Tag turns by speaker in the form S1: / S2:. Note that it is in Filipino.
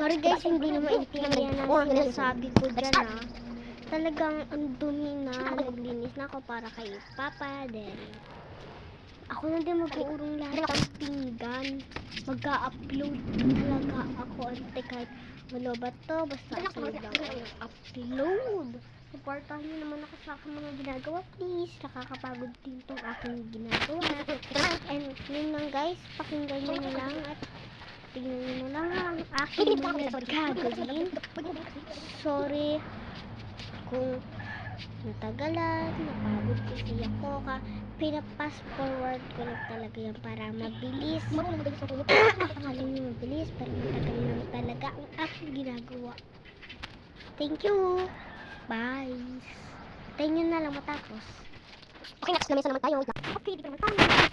S1: Sorry guys, hindi na maintindihan ang sinasabi ko dyan Talagang ang dumi na, naglinis na ako para kay Papa. Then, ako na din mag-uurong lahat ng pinggan. Mag-upload talaga ako. Ante kahit wala ba to, basta upload lang ako. Upload! Supportahan nyo naman ako sa aking mga ginagawa, please. Nakakapagod din itong aking ginagawa. And yun lang guys, pakinggan nyo na lang at tingnan nyo na lang ang aking mga gagawin. Sorry kung natagalan, napagod kasi ako pinapass forward ko lang talaga yan para mabilis. Akala nyo mabilis, pero matagal lang talaga ang aking ginagawa. Thank you! Bye! Tayo nyo na lang matapos.
S2: Okay, next na mesa naman tayo.
S1: Okay, dito naman tayo.